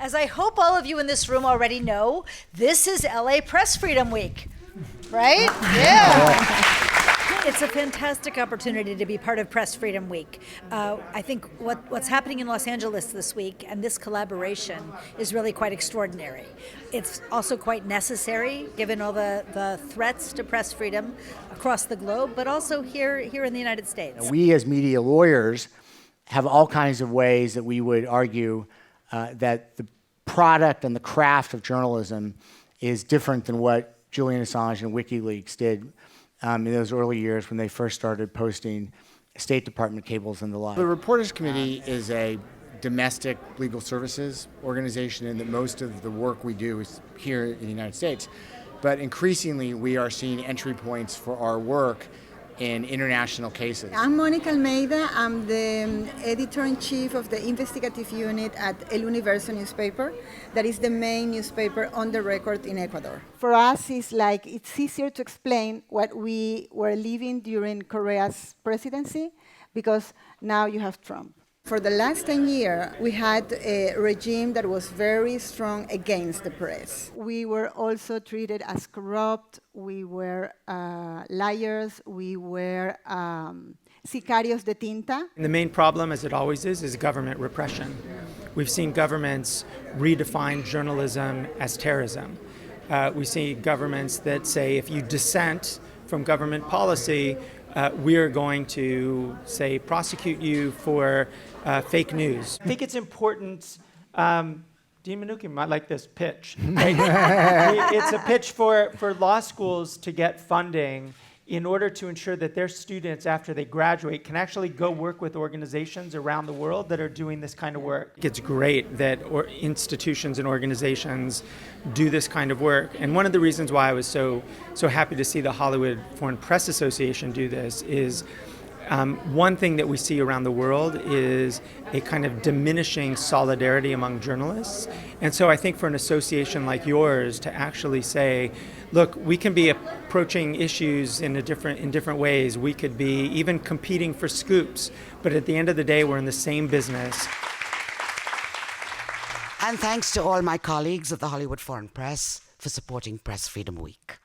As I hope all of you in this room already know, this is LA Press Freedom Week, right? Yeah. It's a fantastic opportunity to be part of Press Freedom Week. I think what's happening in Los Angeles this week and this collaboration is really quite extraordinary. It's also quite necessary given all the threats to press freedom across the globe, but also here in the United States. We as media lawyers have all kinds of ways that we would argue that the product and the craft of journalism is different than what Julian Assange and WikiLeaks did in those early years when they first started posting State Department cables and the like. The Reporters Committee is a domestic legal services organization, and that most of the work we do is here in the United States. But increasingly, we are seeing entry points for our work in international cases. I'm Monica Almeida. I'm the editor-in-chief of the investigative unit at El Universo newspaper. That is the main newspaper on the record in Ecuador. For us, it's easier to explain what we were living during Korea's presidency, because now you have Trump. For the last 10 years, we had a regime that was very strong against the press. We were also treated as corrupt, we were liars, we were sicarios de tinta. And the main problem, as it always is government repression. We've seen governments redefine journalism as terrorism. We see governments that say if you dissent from government policy, we're going to, say, prosecute you for fake news. I think it's important, Dean Mnuchin might like this pitch. Right? It's a pitch for law schools to get funding in order to ensure that their students, after they graduate, can actually go work with organizations around the world that are doing this kind of work. It's great that institutions and organizations do this kind of work. And one of the reasons why I was so happy to see the Hollywood Foreign Press Association do this is one thing that we see around the world is a kind of diminishing solidarity among journalists. And so I think for an association like yours to actually say, look, we can be approaching issues in different ways. We could be even competing for scoops, but at the end of the day, we're in the same business. And thanks to all my colleagues of the Hollywood Foreign Press for supporting Press Freedom Week.